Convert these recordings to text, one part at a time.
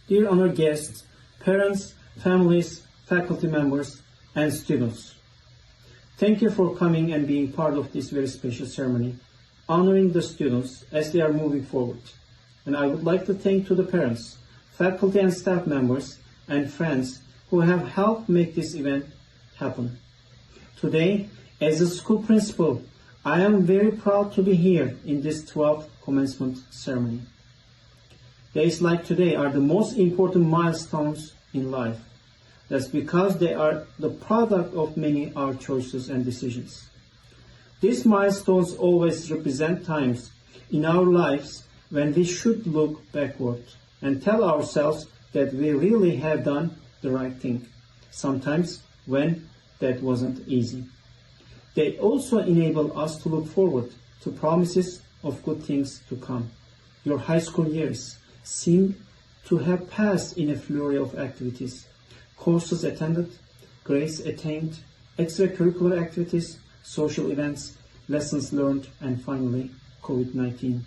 dear honored guests, parents, families, faculty members, and students. Thank you for coming and being part of this very special ceremony, honoring the students as they are moving forward. And I would like to thank to the parents, faculty and staff members, and friends who have helped make this event happen. Today, as a school principal, I am very proud to be here in this 12th commencement ceremony. Days like today are the most important milestones in life. That's because they are the product of many our choices and decisions. These milestones always represent times in our lives when we should look backward and tell ourselves that we really have done the right thing, sometimes when that wasn't easy. They also enable us to look forward to promises of good things to come. Your high school years seem to have passed in a flurry of activities. Courses attended, grades attained, extracurricular activities, social events, lessons learned, and finally, COVID-19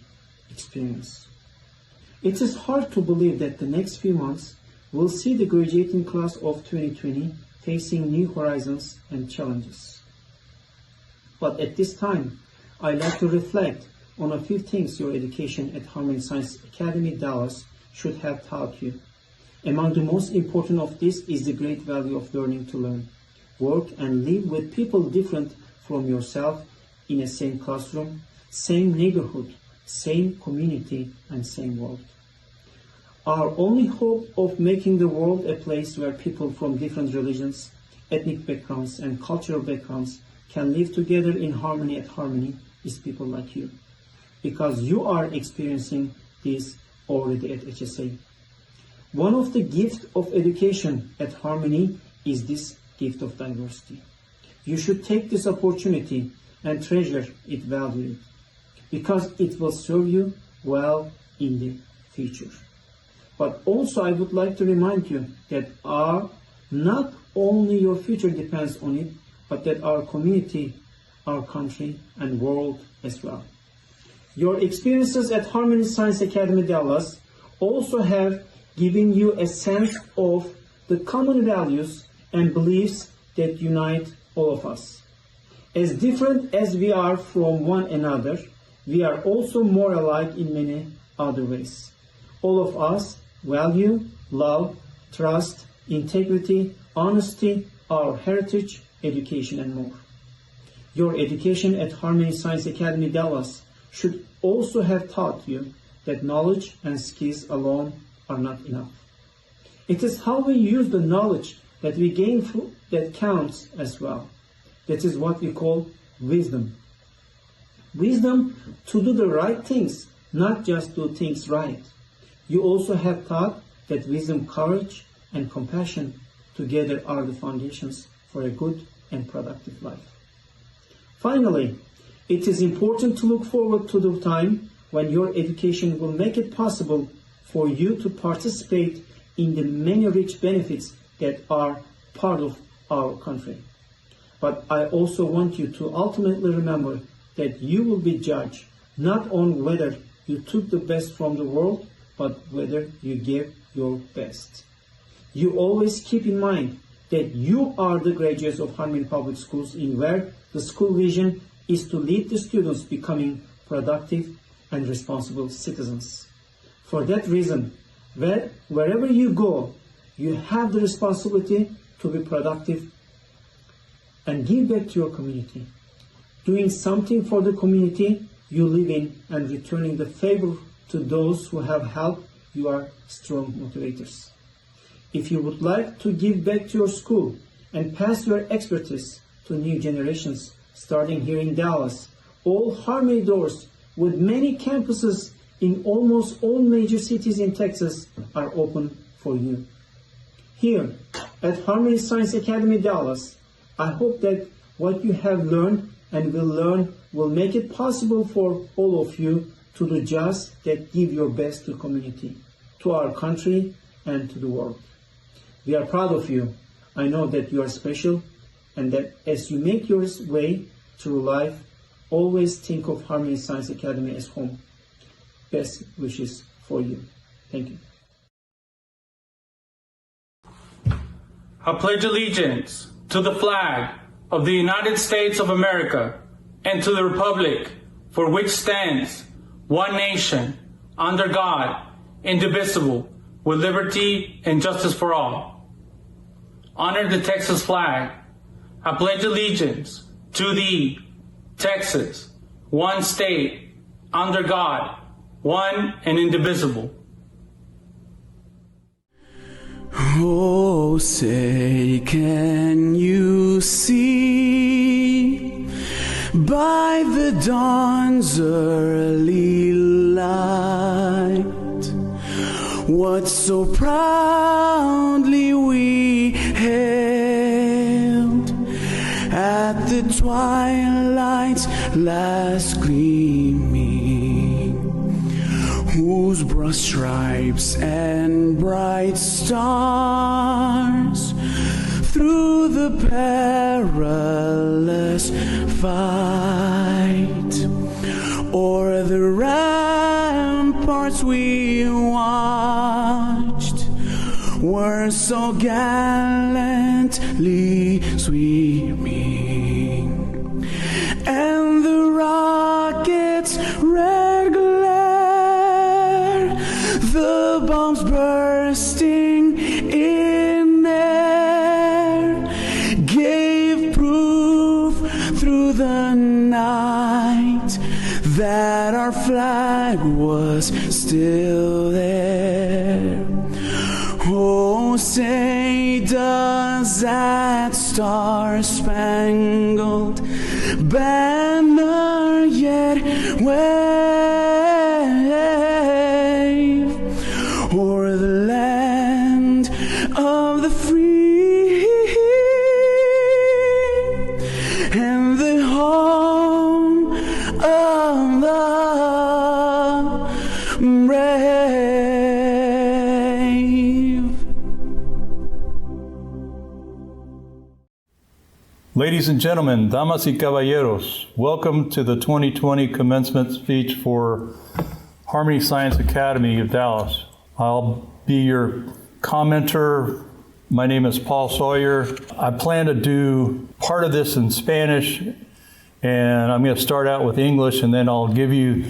experience. It is hard to believe that the next few months will see the graduating class of 2020 facing new horizons and challenges. But at this time, I'd like to reflect on a few things your education at Harmony Science Academy, Dallas should have taught you. Among the most important of this is the great value of learning to learn, work and live with people different from yourself in a same classroom, same neighborhood, same community, and same world. Our only hope of making the world a place where people from different religions, ethnic backgrounds, and cultural backgrounds can live together in harmony at Harmony is people like you, because you are experiencing this already at HSA. One of the gifts of education at Harmony is this gift of diversity. You should take this opportunity and treasure it, value it, because it will serve you well in the future. But also I would like to remind you that not only your future depends on it, but that our community, our country, and world as well. Your experiences at Harmony Science Academy Dallas also have given you a sense of the common values and beliefs that unite all of us. As different as we are from one another, we are also more alike in many other ways. All of us value, love, trust, integrity, honesty, our heritage, education, and more. Your education at Harmony Science Academy Dallas should also have taught you that knowledge and skills alone are not enough. It is how we use the knowledge that we gain that counts as well. That is what we call wisdom. Wisdom to do the right things, not just do things right. You also have taught that wisdom, courage, and compassion together are the foundations for a good and productive life. Finally, it is important to look forward to the time when your education will make it possible for you to participate in the many rich benefits that are part of our country. But I also want you to ultimately remember that you will be judged not on whether you took the best from the world, but whether you gave your best. You always keep in mind that you are the graduates of Harmony Public Schools, in where the school vision is to lead the students becoming productive and responsible citizens. For that reason, wherever you go, you have the responsibility to be productive and give back to your community, doing something for the community you live in and returning the favor to those who have helped. You are strong motivators. If you would like to give back to your school and pass your expertise to new generations, starting here in Dallas, all Harmony doors with many campuses in almost all major cities in Texas are open for you. Here at Harmony Science Academy Dallas, I hope that what you have learned and will learn will make it possible for all of you to do just that, give your best to community, to our country, and to the world. We are proud of you. I know that you are special, and that as you make your way through life, always think of Harmony Science Academy as home. Best wishes for you. Thank you. I pledge allegiance to the flag of the United States of America and to the republic for which stands one nation, under God, indivisible, with liberty and justice for all. Honor the Texas flag. I pledge allegiance to thee, Texas, one state, under God, one and indivisible. Oh, say, can you see by the dawn's early light what so proudly we hailed at the twilight's last gleaming, whose broad stripes and bright stars through the perilous fight o'er the ramparts we watched were so gallantly sweeping, and the rockets' red glare, the bombs bursting in air, gave proof through the night that our flag was still there. Oh, say, does that star-spangled banner yet wave o'er the land of the free and the home of the brave? Ladies and gentlemen, damas y caballeros, welcome to the 2020 commencement speech for Harmony Science Academy of Dallas. I'll be your commenter. My name is Paul Sawyer. I plan to do part of this in Spanish, and I'm going to start out with English, and then I'll give you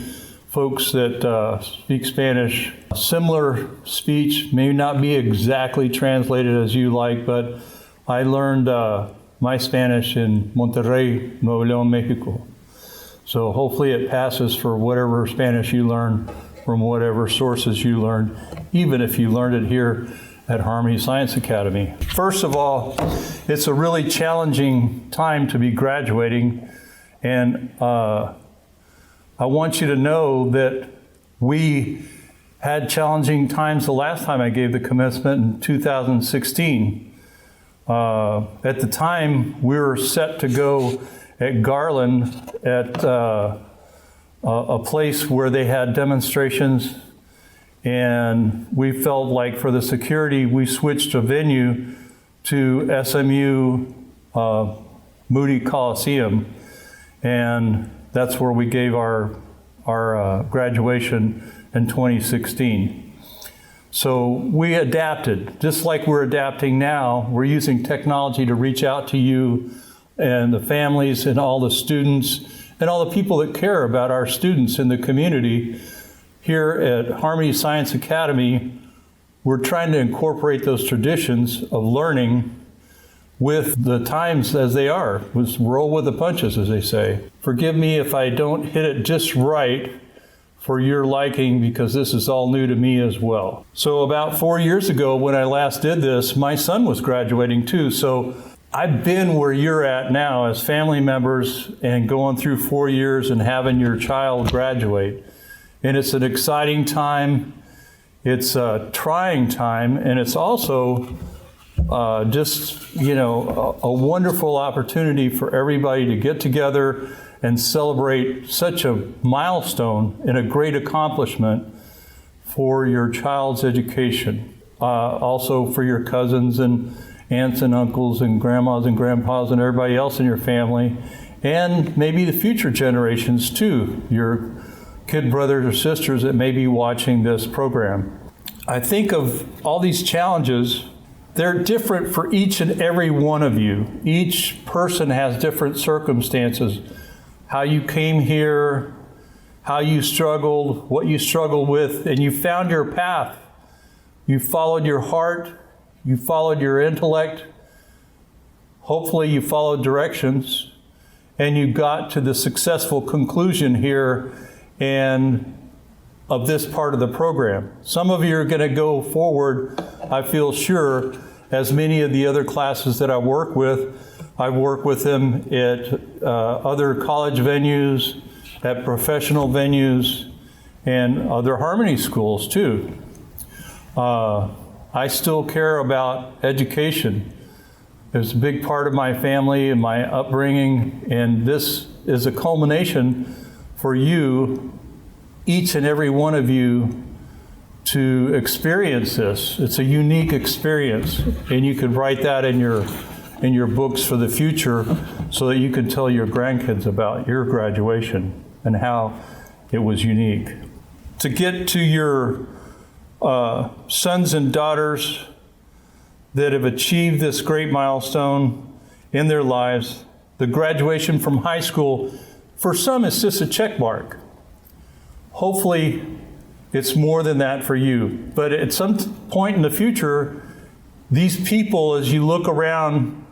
folks that speak Spanish a similar speech. May not be exactly translated as you like, but I learned my Spanish in Monterrey, Nuevo León, Mexico. So hopefully it passes for whatever Spanish you learn from whatever sources you learned, even if you learned it here at Harmony Science Academy. First of all, it's a really challenging time to be graduating, and I want you to know that we had challenging times the last time I gave the commencement in 2016. At the time, we were set to go at Garland at a place where they had demonstrations, and we felt like for the security, we switched a venue to SMU Moody Coliseum, and that's where we gave our graduation in 2016. So we adapted, just like we're adapting now. We're using technology to reach out to you and the families and all the students and all the people that care about our students in the community. Here at Harmony Science Academy, we're trying to incorporate those traditions of learning with the times as they are. Let's roll with the punches, as they say. Forgive me if I don't hit it just right for your liking, because this is all new to me as well. So about 4 years ago, when I last did this, my son was graduating too. So I've been where you're at now as family members and going through 4 years and having your child graduate. And it's an exciting time. It's a trying time. And it's also just, a wonderful opportunity for everybody to get together and celebrate such a milestone and a great accomplishment for your child's education. Also for your cousins and aunts and uncles and grandmas and grandpas and everybody else in your family, and maybe the future generations too, your kid brothers or sisters that may be watching this program. I think of all these challenges they're different for each and every one of you. Each person has different circumstances. How you came here, how you struggled, what you struggled with, and you found your path. You followed your heart, you followed your intellect. Hopefully you followed directions, and you got to the successful conclusion here and of this part of the program. Some of you are going to go forward, I feel sure, as many of the other classes that I work with. I work with them at other college venues, at professional venues, and other Harmony schools too. I still care about education. It's a big part of my family and my upbringing, and this is a culmination for you, each and every one of you, to experience this. It's a unique experience, and you could write that in your books for the future so that you can tell your grandkids about your graduation and how it was unique. To get to your sons and daughters that have achieved this great milestone in their lives, the graduation from high school, for some it's just a check mark. Hopefully it's more than that for you. But at some point in the future, these people, as you look around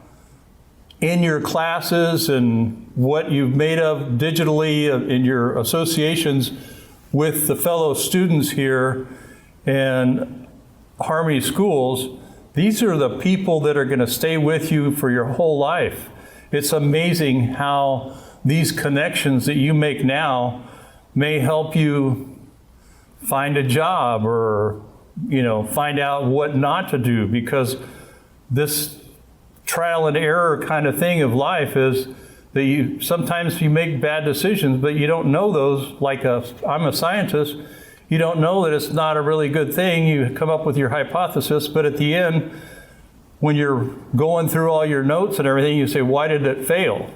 in your classes and what you've made of digitally in your associations with the fellow students here and Harmony schools, these are the people that are going to stay with you for your whole life. It's amazing how these connections that you make now may help you find a job or, find out what not to do, because this trial and error kind of thing of life is that sometimes you make bad decisions, but you don't know those. I'm a scientist. You don't know that it's not a really good thing. You come up with your hypothesis, but at the end, when you're going through all your notes and everything, you say, why did it fail?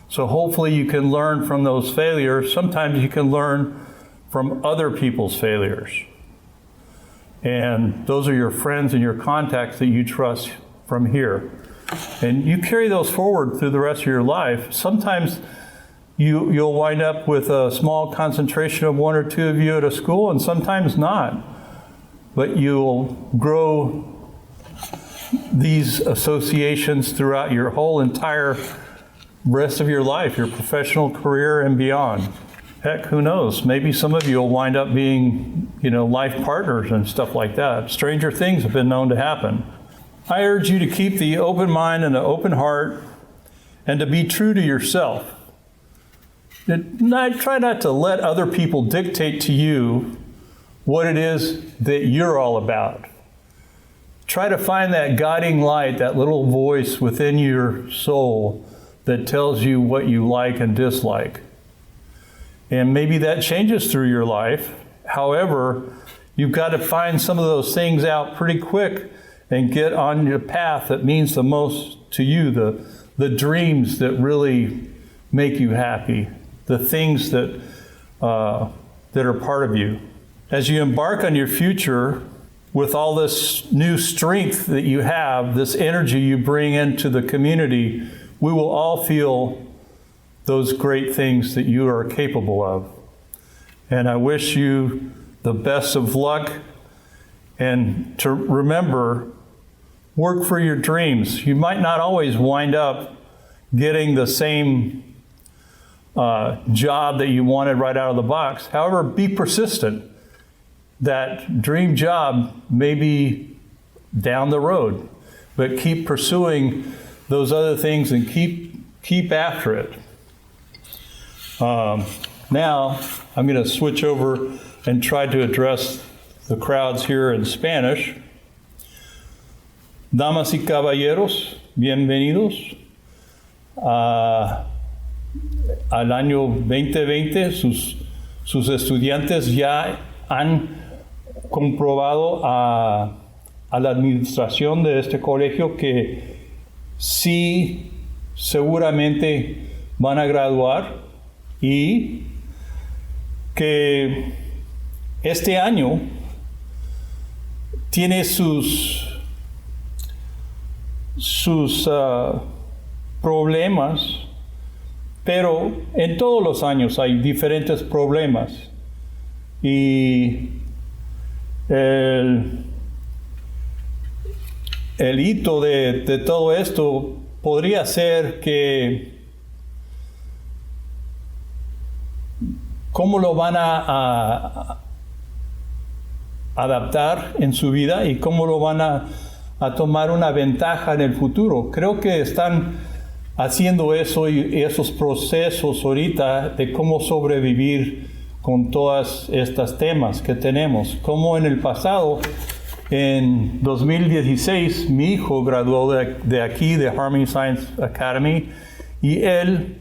So hopefully you can learn from those failures. Sometimes you can learn from other people's failures. And those are your friends and your contacts that you trust from here. And you carry those forward through the rest of your life. Sometimes you'll wind up with a small concentration of one or two of you at a school, and sometimes not. But you'll grow these associations throughout your whole entire rest of your life, your professional career and beyond. Heck, who knows? Maybe some of you will wind up being, life partners and stuff like that. Stranger things have been known to happen. I urge you to keep the open mind and the open heart and to be true to yourself. Try not to let other people dictate to you what it is that you're all about. Try to find that guiding light, that little voice within your soul that tells you what you like and dislike. And maybe that changes through your life. However, you've got to find some of those things out pretty quick and get on your path that means the most to you, the dreams that really make you happy, the things that are part of you. As you embark on your future with all this new strength that you have, this energy you bring into the community, we will all feel those great things that you are capable of. And I wish you the best of luck, and to remember, work for your dreams. You might not always wind up getting the same job that you wanted right out of the box. However, be persistent. That dream job may be down the road, but keep pursuing those other things and keep after it. Now, I'm going to switch over and try to address the crowds here in Spanish. Damas y caballeros, bienvenidos al año 2020. Sus estudiantes ya han comprobado a la administración de este colegio que sí, seguramente van a graduar, y que este año tiene sus sus problemas, pero en todos los años hay diferentes problemas. Y el hito de todo esto podría ser que cómo lo van a adaptar en su vida y cómo lo van a tomar una ventaja en el futuro. Creo que están haciendo eso y esos procesos ahorita de cómo sobrevivir con todas estas temas que tenemos. Como en el pasado, en 2016, mi hijo graduó de aquí, de Harmony Science Academy, y él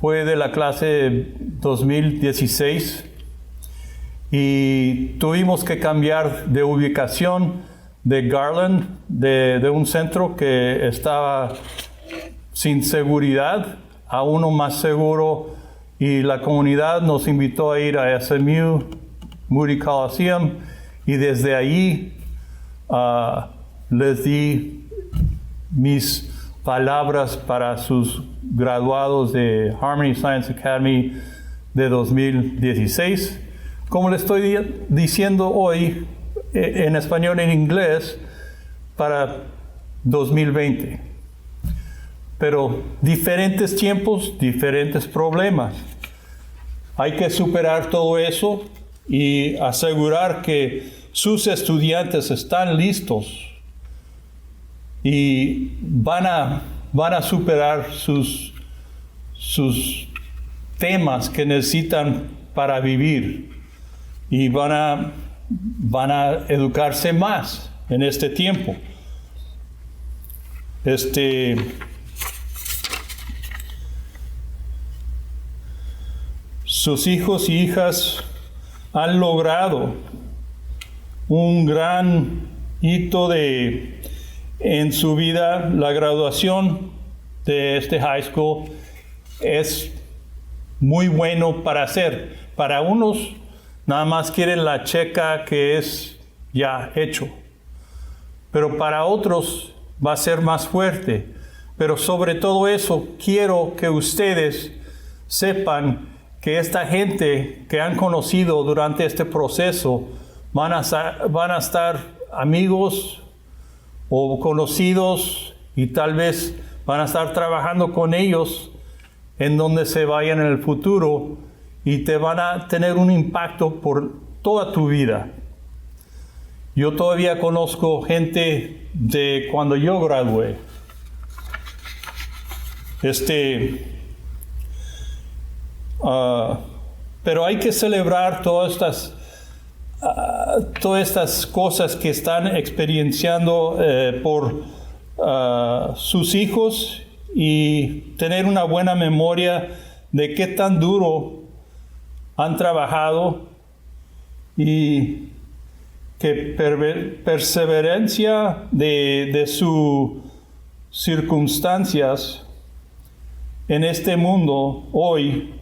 fue de la clase 2016 y tuvimos que cambiar de ubicación de Garland, de un centro que estaba sin seguridad a uno más seguro, y la comunidad nos invitó a ir a SMU, Moody Coliseum, y desde allí les di mis palabras para sus graduados de Harmony Science Academy de 2016. Como le estoy diciendo hoy, en español y en inglés, para 2020. Pero diferentes tiempos, diferentes problemas. Hay que superar todo eso y asegurar que sus estudiantes están listos y van a superar sus temas que necesitan para vivir, y van a educarse más en este tiempo. Sus hijos y hijas han logrado un gran hito en su vida. La graduación de este high school es muy bueno para hacer. Para unos nada más quieren la checa que es ya hecho, pero para otros va a ser más fuerte. Pero sobre todo eso, quiero que ustedes sepan que esta gente que han conocido durante este proceso van a estar amigos o conocidos, y tal vez van a estar trabajando con ellos en donde se vayan en el futuro, y te van a tener un impacto por toda tu vida. Yo todavía conozco gente de cuando yo gradué. Pero hay que celebrar todas estas cosas que están experienciando por sus hijos, y tener una buena memoria de qué tan duro han trabajado, y que perseverancia de sus circunstancias en este mundo hoy,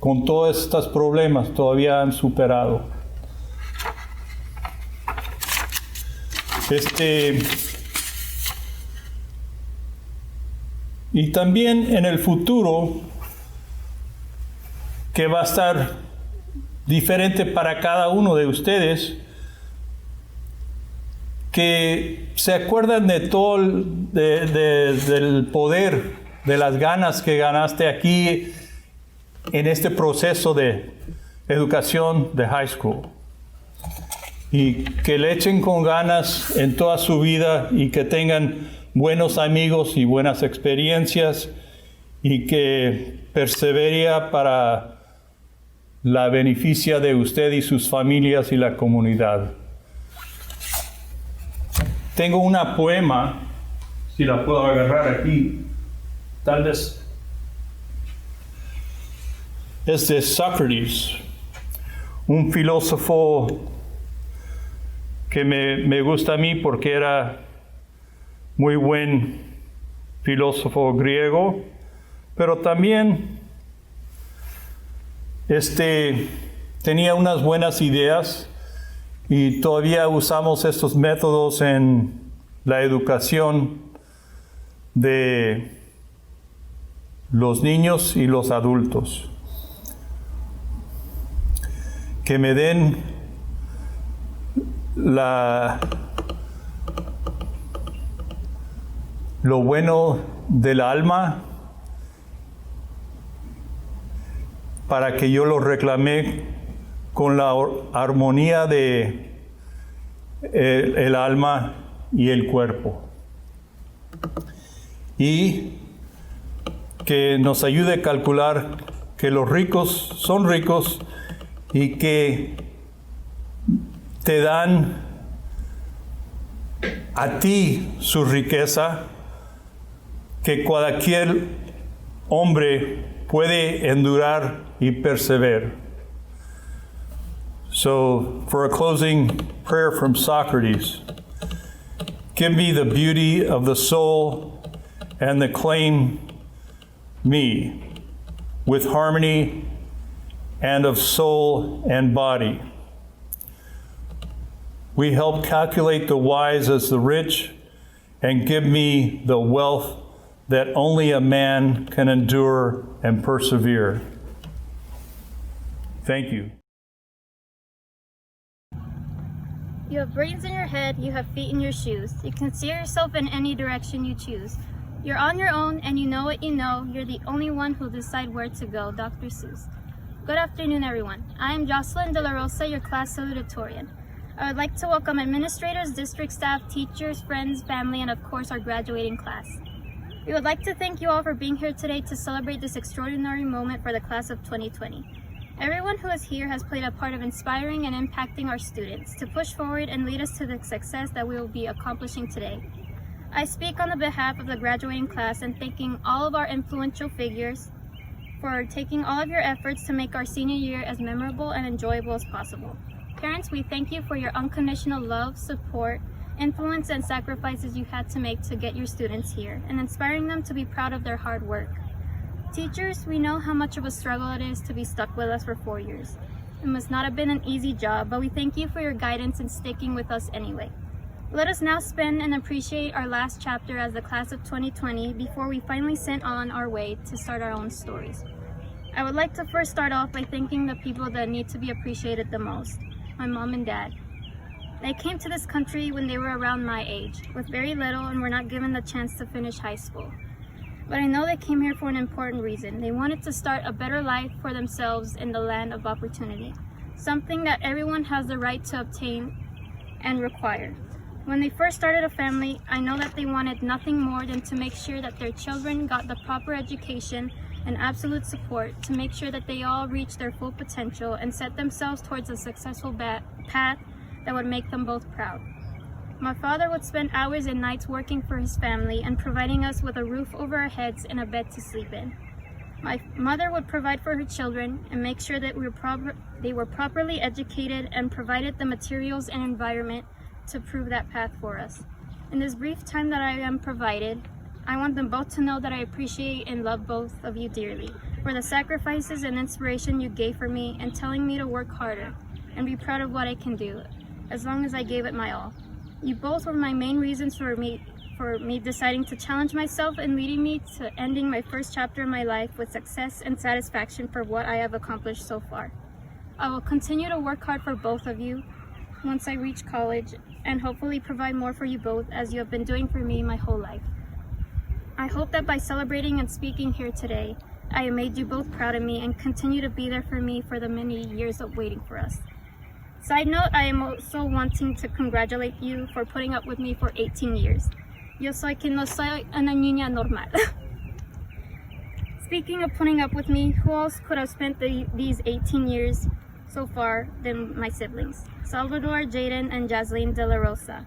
con todos estos problemas, todavía han superado. Y también en el futuro, que va a estar diferente para cada uno de ustedes, que se acuerdan de todo del poder, de las ganas que ganaste aquí en este proceso de educación de high school, y que le echen con ganas en toda su vida, y que tengan buenos amigos y buenas experiencias, y que persevera para la beneficia de usted y sus familias y la comunidad. Tengo una poema, si la puedo agarrar aquí, tal vez. Es de Sócrates, un filósofo que me gusta a mí porque era muy buen filósofo griego, pero también tenía unas buenas ideas, Y todavía usamos estos métodos en la educación de los niños y los adultos. Que me den lo bueno del alma para que yo lo reclame con la armonía de el alma y el cuerpo. Y que nos ayude a calcular que los ricos son ricos y que te dan a ti su riqueza, que cualquier hombre puede endurar y perseverar. So, for a closing prayer from Socrates, give me the beauty of the soul and the claim me with harmony and of soul and body. We help calculate the wise as the rich and give me the wealth that only a man can endure and persevere. Thank you. You have brains in your head, you have feet in your shoes. You can steer yourself in any direction you choose. You're on your own and you know what you know. You're the only one who'll decide where to go. Dr. Seuss. Good afternoon, everyone. I am Jocelyn De La Rosa, your class valedictorian. I would like to welcome administrators, district staff, teachers, friends, family, and of course our graduating class. We would like to thank you all for being here today to celebrate this extraordinary moment for the class of 2020. Everyone who is here has played a part of inspiring and impacting our students to push forward and lead us to the success that we will be accomplishing today. I speak on the behalf of the graduating class and thanking all of our influential figures for taking all of your efforts to make our senior year as memorable and enjoyable as possible. Parents, we thank you for your unconditional love, support, influence, and sacrifices you had to make to get your students here and inspiring them to be proud of their hard work. Teachers, we know how much of a struggle it is to be stuck with us for 4 years. It must not have been an easy job, but we thank you for your guidance and sticking with us anyway. Let us now spend and appreciate our last chapter as the class of 2020 before we finally sent on our way to start our own stories. I would like to first start off by thanking the people that need to be appreciated the most, my mom and dad. They came to this country when they were around my age, with very little and were not given the chance to finish high school. But I know they came here for an important reason. They wanted to start a better life for themselves in the land of opportunity, something that everyone has the right to obtain and require. When they first started a family, I know that they wanted nothing more than to make sure that their children got the proper education and absolute support to make sure that they all reach their full potential and set themselves towards a successful path that would make them both proud. My father would spend hours and nights working for his family and providing us with a roof over our heads and a bed to sleep in. My mother would provide for her children and make sure that they were properly educated and provided the materials and environment to prove that path for us. In this brief time that I am provided, I want them both to know that I appreciate and love both of you dearly for the sacrifices and inspiration you gave for me and telling me to work harder and be proud of what I can do, as long as I gave it my all. You both were my main reasons for me deciding to challenge myself and leading me to ending my first chapter of my life with success and satisfaction for what I have accomplished so far. I will continue to work hard for both of you once I reach college and hopefully provide more for you both as you have been doing for me my whole life. I hope that by celebrating and speaking here today, I have made you both proud of me and continue to be there for me for the many years of waiting for us. Side note, I am also wanting to congratulate you for putting up with me for 18 years. Yo soy que no soy una niña normal. Speaking of putting up with me, who else could have spent these 18 years so far than my siblings? Salvador, Jaden, and Jasleen De La Rosa.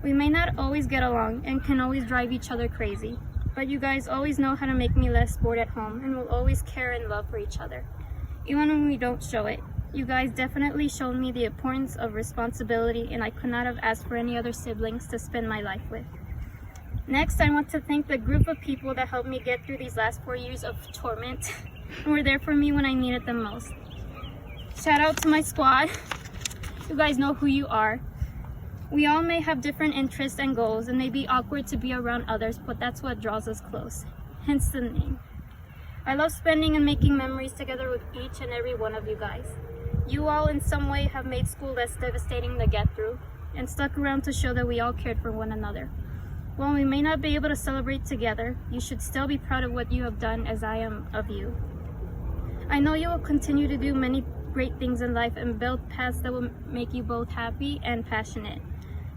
We may not always get along and can always drive each other crazy, but you guys always know how to make me less bored at home and will always care and love for each other. Even when we don't show it, you guys definitely showed me the importance of responsibility, and I could not have asked for any other siblings to spend my life with. Next, I want to thank the group of people that helped me get through these last 4 years of torment and were there for me when I needed them most. Shout out to my squad. You guys know who you are. We all may have different interests and goals and may be awkward to be around others, but that's what draws us close, hence the name. I love spending and making memories together with each and every one of you guys. You all in some way have made school less devastating to get through and stuck around to show that we all cared for one another. While we may not be able to celebrate together, you should still be proud of what you have done as I am of you. I know you will continue to do many great things in life and build paths that will make you both happy and passionate.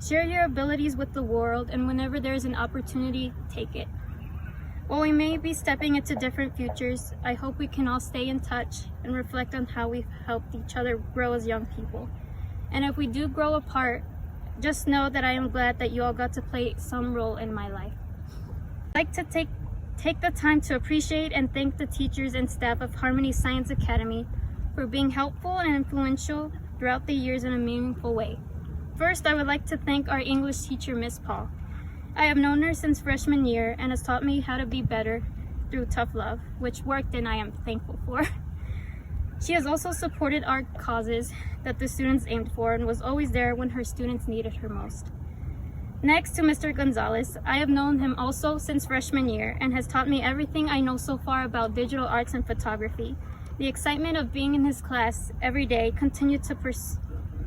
Share your abilities with the world, and whenever there is an opportunity, take it. While we may be stepping into different futures, I hope we can all stay in touch and reflect on how we've helped each other grow as young people. And if we do grow apart, just know that I am glad that you all got to play some role in my life. I'd like to take the time to appreciate and thank the teachers and staff of Harmony Science Academy for being helpful and influential throughout the years in a meaningful way. First, I would like to thank our English teacher, Miss Paul. I have known her since freshman year and has taught me how to be better through tough love, which worked and I am thankful for. She has also supported our causes that the students aimed for and was always there when her students needed her most. Next to Mr. Gonzalez, I have known him also since freshman year and has taught me everything I know so far about digital arts and photography. The excitement of being in his class every day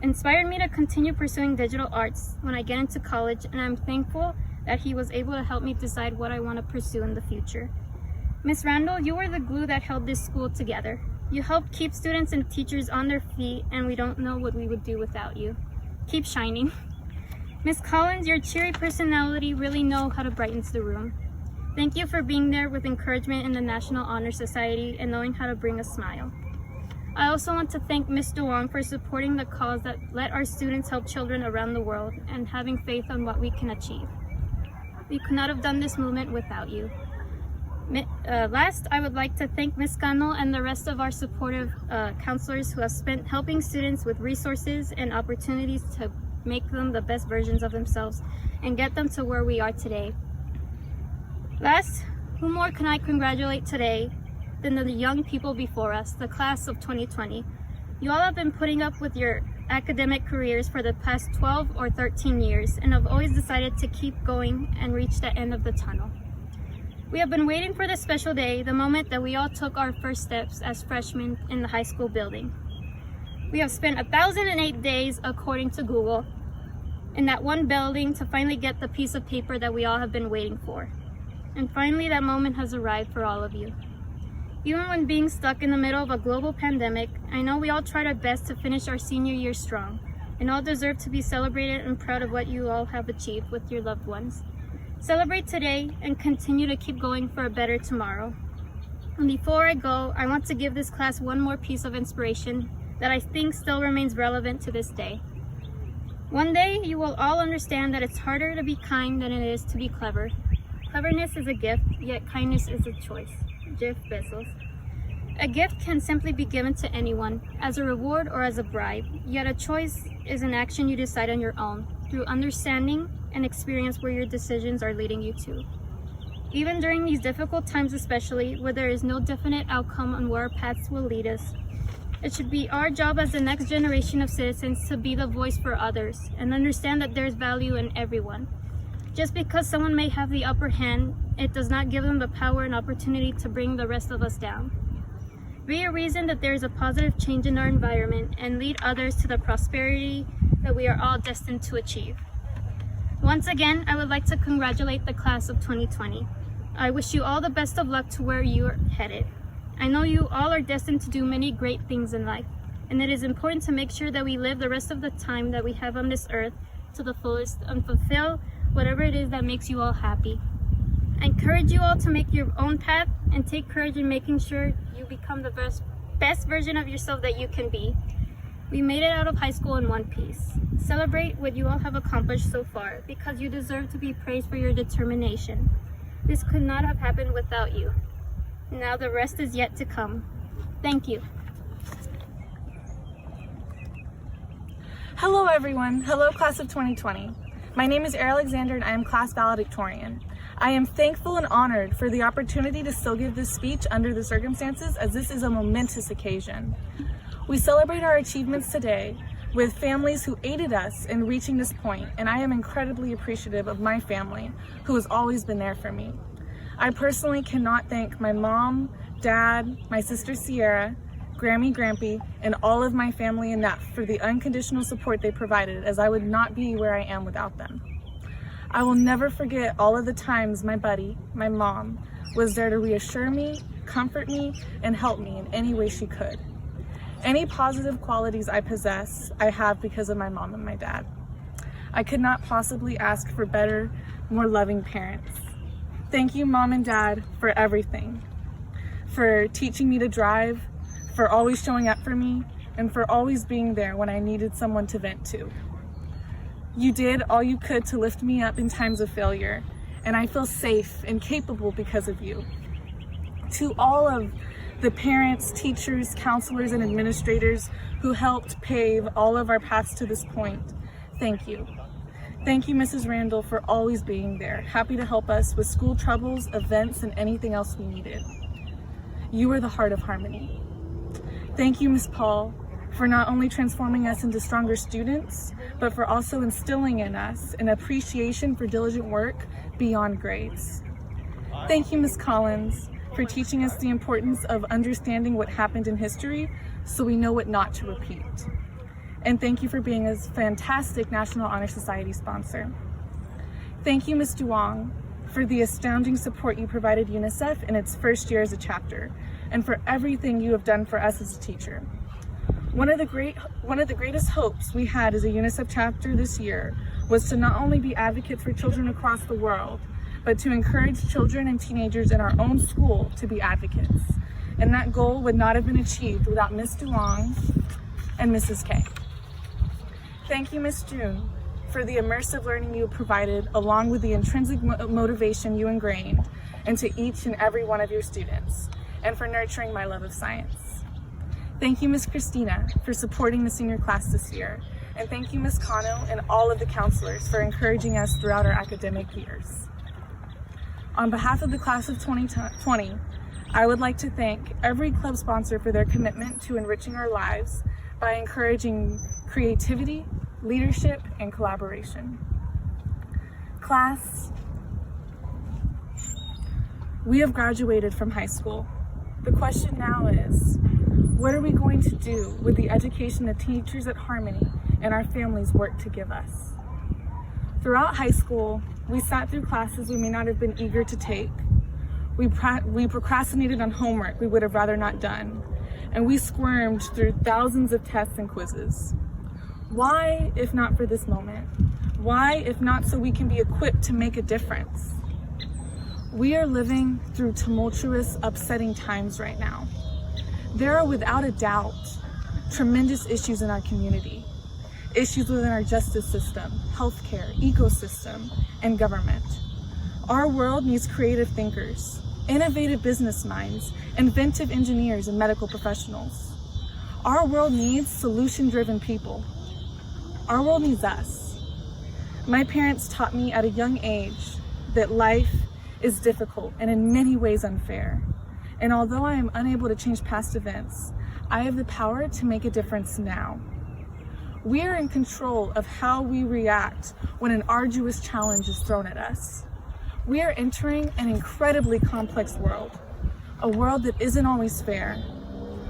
inspired me to continue pursuing digital arts when I get into college, and I'm thankful that he was able to help me decide what I want to pursue in the future. Miss Randall, you were the glue that held this school together. You helped keep students and teachers on their feet, and we don't know what we would do without you. Keep shining. Miss Collins, your cheery personality really know how to brighten the room. Thank you for being there with encouragement in the National Honor Society and knowing how to bring a smile. I also want to thank Ms. DeWong for supporting the cause that let our students help children around the world and having faith on what we can achieve. We could not have done this movement without you. Last, I would like to thank Ms. Cano and the rest of our supportive counselors who have spent helping students with resources and opportunities to make them the best versions of themselves and get them to where we are today. Last, who more can I congratulate today than the young people before us, the class of 2020. You all have been putting up with your academic careers for the past 12 or 13 years and have always decided to keep going and reach the end of the tunnel. We have been waiting for this special day, the moment that we all took our first steps as freshmen in the high school building. We have spent 1,008 days, according to Google, in that one building to finally get the piece of paper that we all have been waiting for. And finally, that moment has arrived for all of you. Even when being stuck in the middle of a global pandemic, I know we all tried our best to finish our senior year strong, and all deserve to be celebrated and proud of what you all have achieved with your loved ones. Celebrate today and continue to keep going for a better tomorrow. And before I go, I want to give this class one more piece of inspiration that I think still remains relevant to this day. One day, you will all understand that it's harder to be kind than it is to be clever. Cleverness is a gift, yet kindness is a choice. Jeff Bezos. A gift can simply be given to anyone, as a reward or as a bribe, yet a choice is an action you decide on your own, through understanding and experience where your decisions are leading you to. Even during these difficult times especially, where there is no definite outcome on where our paths will lead us, it should be our job as the next generation of citizens to be the voice for others, and understand that there is value in everyone. Just because someone may have the upper hand, it does not give them the power and opportunity to bring the rest of us down. Be a reason that there is a positive change in our environment and lead others to the prosperity that we are all destined to achieve. Once again, I would like to congratulate the class of 2020. I wish you all the best of luck to where you are headed. I know you all are destined to do many great things in life, and it is important to make sure that we live the rest of the time that we have on this earth to the fullest and fulfill whatever it is that makes you all happy. I encourage you all to make your own path and take courage in making sure you become the best version of yourself that you can be. We made it out of high school in one piece. Celebrate what you all have accomplished so far, because you deserve to be praised for your determination. This could not have happened without you. Now the rest is yet to come. Thank you. Hello everyone. Hello class of 2020. My name is Erin Alexander and I am class valedictorian. I am thankful and honored for the opportunity to still give this speech under the circumstances, as this is a momentous occasion. We celebrate our achievements today, with families who aided us in reaching this point, and I am incredibly appreciative of my family, who has always been there for me. I personally cannot thank my mom, dad, my sister Sierra, Grammy, Grampy, and all of my family enough for the unconditional support they provided, as I would not be where I am without them. I will never forget all of the times my buddy, my mom, was there to reassure me, comfort me, and help me in any way she could. Any positive qualities I possess, I have because of my mom and my dad. I could not possibly ask for better, more loving parents. Thank you, Mom and Dad, for everything. For teaching me to drive, for always showing up for me, and for always being there when I needed someone to vent to. You did all you could to lift me up in times of failure, and I feel safe and capable because of you. To all of the parents, teachers, counselors, and administrators who helped pave all of our paths to this point, thank you. Thank you, Mrs. Randall, for always being there, happy to help us with school troubles, events, and anything else we needed. You are the heart of Harmony. Thank you, Ms. Paul, for not only transforming us into stronger students, but for also instilling in us an appreciation for diligent work beyond grades. Thank you, Ms. Collins, for teaching us the importance of understanding what happened in history so we know what not to repeat. And thank you for being a fantastic National Honor Society sponsor. Thank you, Ms. Duong, for the astounding support you provided UNICEF in its first year as a chapter, and for everything you have done for us as a teacher. One of the greatest hopes we had as a UNICEF chapter this year was to not only be advocates for children across the world, but to encourage children and teenagers in our own school to be advocates. And that goal would not have been achieved without Ms. Duong and Mrs. K. Thank you, Ms. June, for the immersive learning you provided, along with the intrinsic motivation you ingrained into each and every one of your students, and for nurturing my love of science. Thank you, Ms. Christina, for supporting the senior class this year, and thank you, Ms. Kano, and all of the counselors for encouraging us throughout our academic years. On behalf of the class of 2020, I would like to thank every club sponsor for their commitment to enriching our lives by encouraging creativity, leadership, and collaboration. Class, we have graduated from high school. The question now is, what are we going to do with the education the teachers at Harmony and our families work to give us? Throughout high school, we sat through classes we may not have been eager to take. We procrastinated on homework we would have rather not done, and we squirmed through thousands of tests and quizzes. Why, if not for this moment? Why, if not so we can be equipped to make a difference? We are living through tumultuous, upsetting times right now. There are without a doubt tremendous issues in our community, issues within our justice system, healthcare, ecosystem, and government. Our world needs creative thinkers, innovative business minds, inventive engineers, and medical professionals. Our world needs solution-driven people. Our world needs us. My parents taught me at a young age that life is difficult and in many ways unfair. And although I am unable to change past events, I have the power to make a difference now. We are in control of how we react when an arduous challenge is thrown at us. We are entering an incredibly complex world, a world that isn't always fair.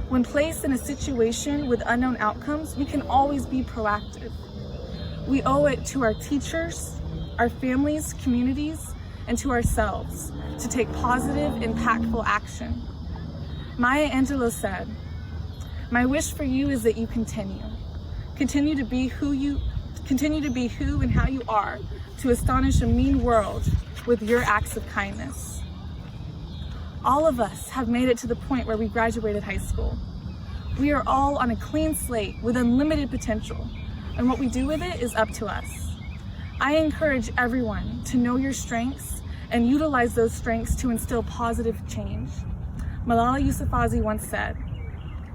When placed in a situation with unknown outcomes, we can always be proactive. We owe it to our teachers, our families, communities, and to ourselves to take positive, impactful action. Maya Angelou said, "My wish for you is that you continue to be who and how you are, to astonish a mean world with your acts of kindness." All of us have made it to the point where we graduated high school. We are all on a clean slate with unlimited potential, and what we do with it is up to us. I encourage everyone to know your strengths and utilize those strengths to instill positive change. Malala Yousafzai once said,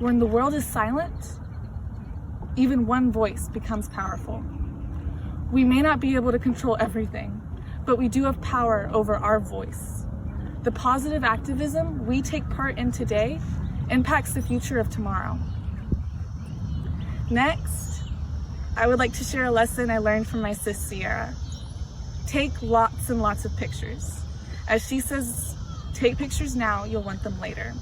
"When the world is silent, even one voice becomes powerful." We may not be able to control everything, but we do have power over our voice. The positive activism we take part in today impacts the future of tomorrow. Next, I would like to share a lesson I learned from my sis Sierra. Take lots and lots of pictures. As she says, take pictures now, you'll want them later.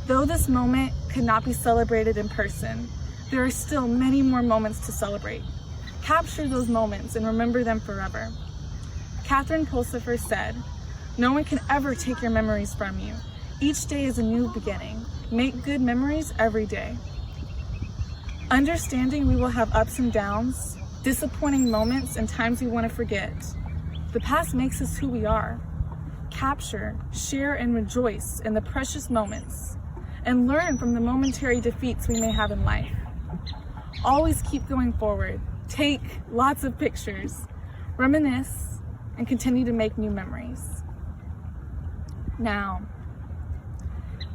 Though this moment could not be celebrated in person, there are still many more moments to celebrate. Capture those moments and remember them forever. Catherine Pulsifer said, "No one can ever take your memories from you. Each day is a new beginning. Make good memories every day." Understanding we will have ups and downs, disappointing moments, and times we want to forget. The past makes us who we are. Capture, share, and rejoice in the precious moments, and learn from the momentary defeats we may have in life. Always keep going forward. Take lots of pictures, reminisce, and continue to make new memories. Now,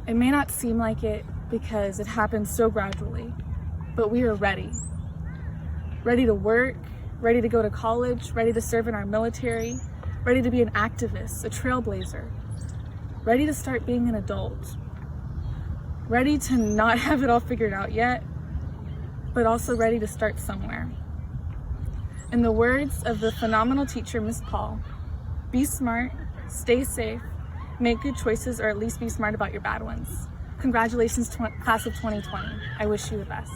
it may not seem like it because it happens so gradually, but we are ready. Ready to work, ready to go to college, ready to serve in our military, ready to be an activist, a trailblazer, ready to start being an adult, ready to not have it all figured out yet, but also ready to start somewhere. In the words of the phenomenal teacher, Miss Paul, be smart, stay safe, make good choices, or at least be smart about your bad ones. Congratulations, class of 2020. I wish you the best.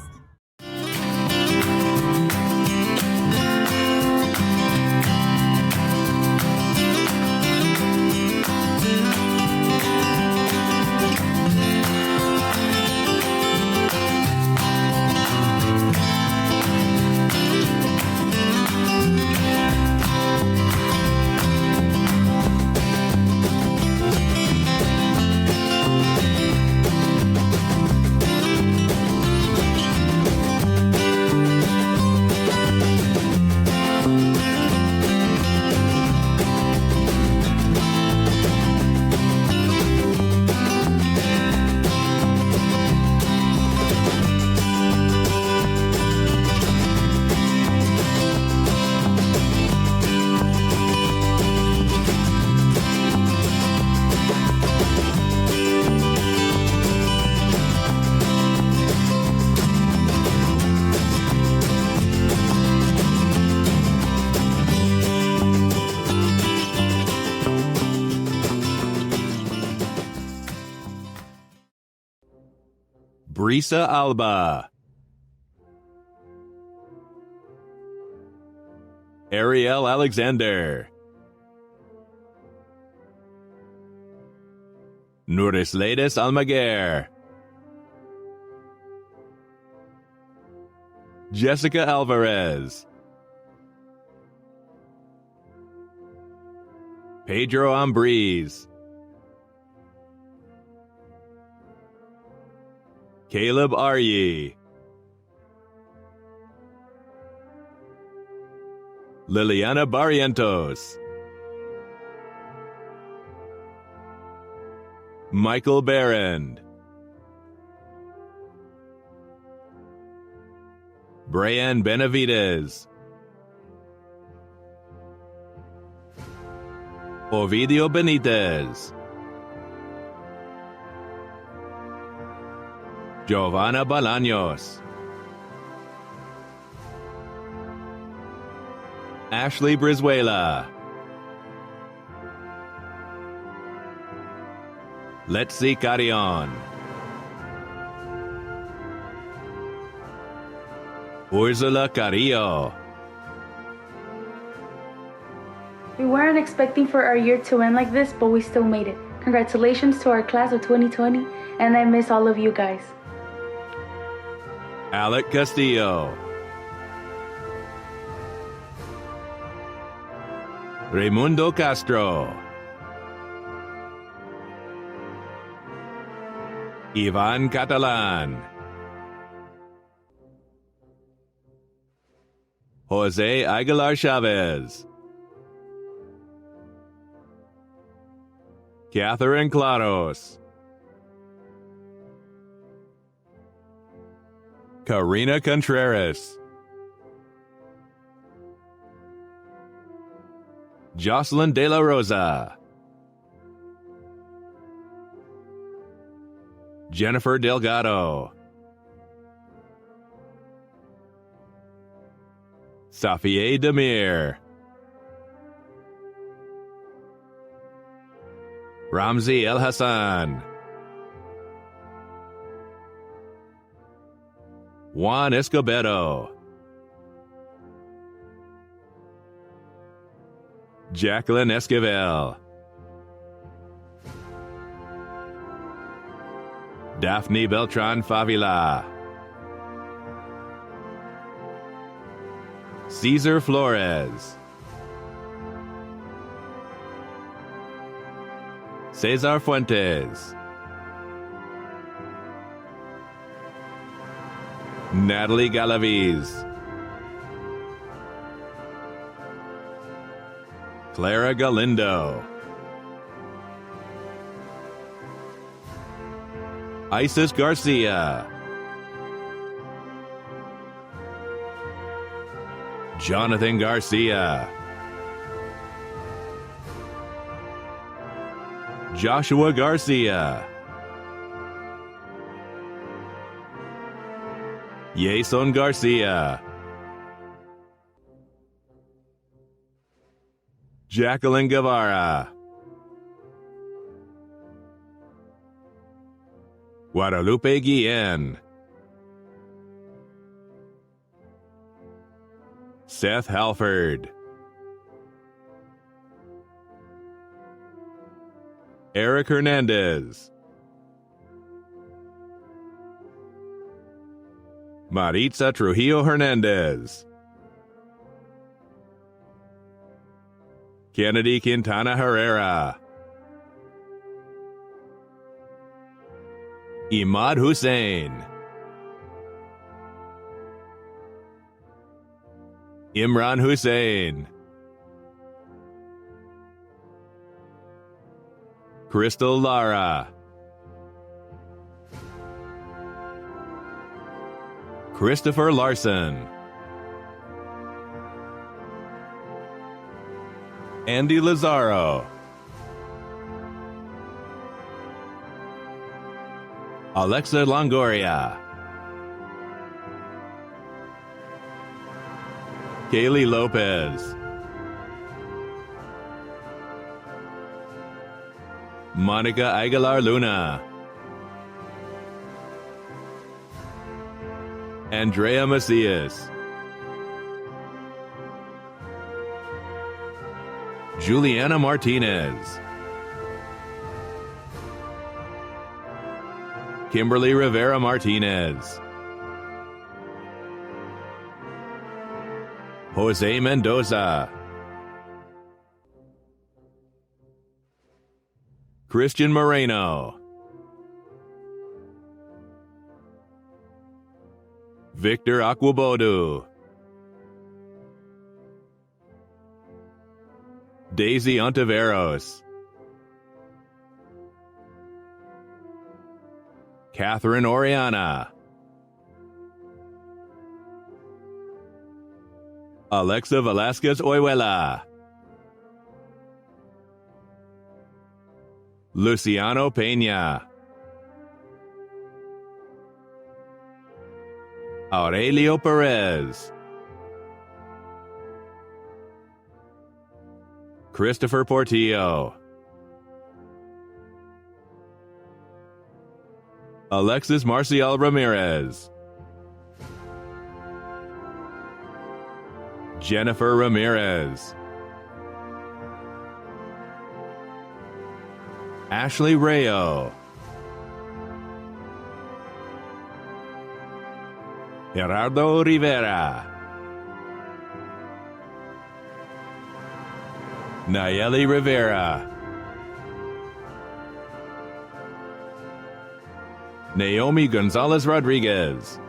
Brisa Alba, Ariel Alexander, Nurisleides Almaguer, Jessica Alvarez, Pedro Ambriz, Caleb Arye, Liliana Barrientos, Michael Barrand, Brian Benavides, Ovidio Benitez, Giovanna Bolaños, Ashley Brizuela, Letzi Carrion, Ursula Carrillo. We weren't expecting for our year to end like this, but we still made it. Congratulations to our class of 2020, and I miss all of you guys. Alec Castillo, Raimundo Castro, Ivan Catalan, Jose Aguilar Chavez, Catherine Claros, Karina Contreras, Jocelyn De La Rosa, Jennifer Delgado, Safiye Demir, Ramzi El Hassan, Juan Escobedo, Jacqueline Esquivel, Daphne Beltran Favila, Cesar Flores, Cesar Fuentes, Natalie Galaviz, Clara Galindo, Isis Garcia, Jonathan Garcia, Joshua Garcia, Yason Garcia, Jacqueline Guevara, Guadalupe Guillen, Seth Halford, Eric Hernandez, Maritza Trujillo Hernandez, Kennedy Quintana Herrera, Imad Hussein, Imran Hussein, Crystal Lara, Christopher Larson, Andy Lazaro, Alexa Longoria, Kaylee Lopez, Monica Aguilar Luna, Andrea Macias, Juliana Martinez, Kimberly Rivera Martinez, Jose Mendoza, Christian Moreno, Victor Aquabodu, Daisy Ontiveros, Catherine Oriana, Alexa Velasquez Oyuela, Luciano Peña, Aurelio Perez, Christopher Portillo, Alexis Marcial Ramirez, Jennifer Ramirez, Ashley Rayo, Gerardo Rivera, Nayeli Rivera, Naomi Gonzalez Rodriguez,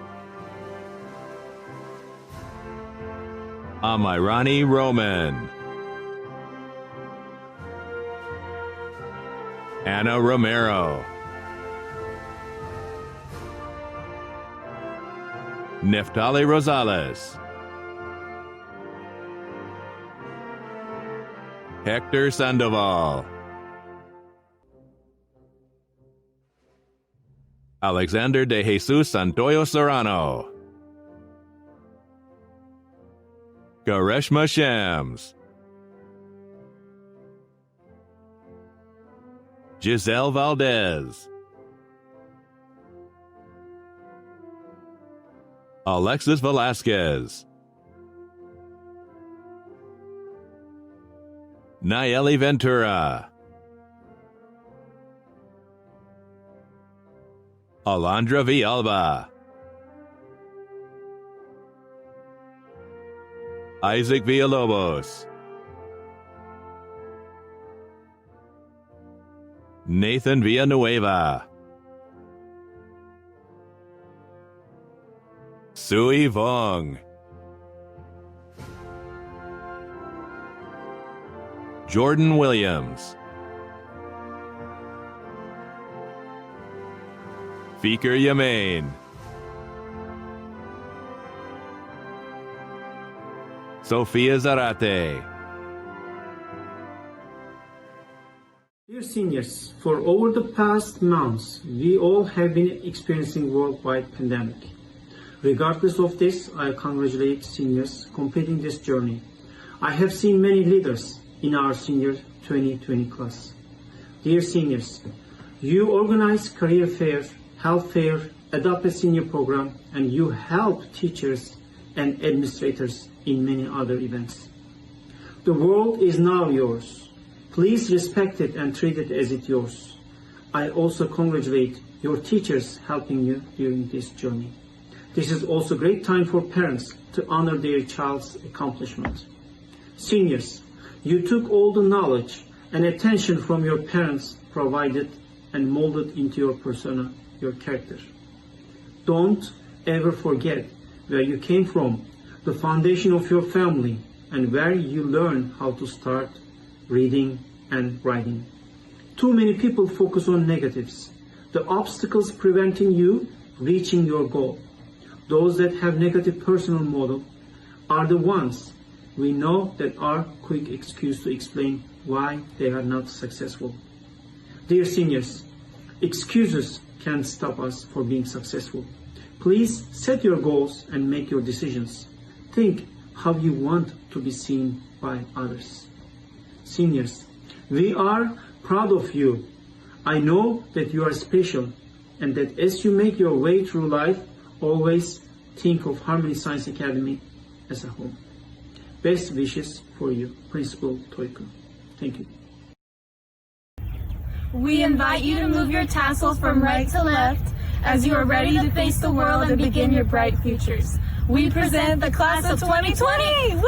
Amairani Roman, Anna Romero, Neftali Rosales, Hector Sandoval, Alexander de Jesus Santoyo Serrano, Kareshma Shams, Giselle Valdez, Alexis Velasquez, Nayeli Ventura, Alondra Villalba, Isaac Villalobos, Nathan Villanueva, Sui Vong, Jordan Williams, Fikr Yamain, Sophia Zarate. Dear seniors, for over the past months, we all have been experiencing worldwide pandemic. Regardless of this, I congratulate seniors completing this journey. I have seen many leaders in our senior 2020 class. Dear seniors, you organize career fairs, health fair, adopt a senior program, and you help teachers and administrators in many other events. The world is now yours. Please respect it and treat it as it's yours. I also congratulate your teachers helping you during this journey. This is also a great time for parents to honor their child's accomplishment. Seniors, you took all the knowledge and attention from your parents provided and molded into your persona, your character. Don't ever forget where you came from, the foundation of your family, and where you learn how to start reading and writing. Too many people focus on negatives, the obstacles preventing you reaching your goal. Those that have negative personal model are the ones we know that are quick excuse to explain why they are not successful. Dear seniors, excuses can't stop us from being successful. Please set your goals and make your decisions. Think how you want to be seen by others. Seniors, we are proud of you. I know that you are special and that as you make your way through life, always think of Harmony Science Academy as a home. Best wishes for you, Principal Toyko. Thank you. We invite you to move your tassel from right to left as you are ready to face the world and begin your bright futures. We present the class of 2020! Woo!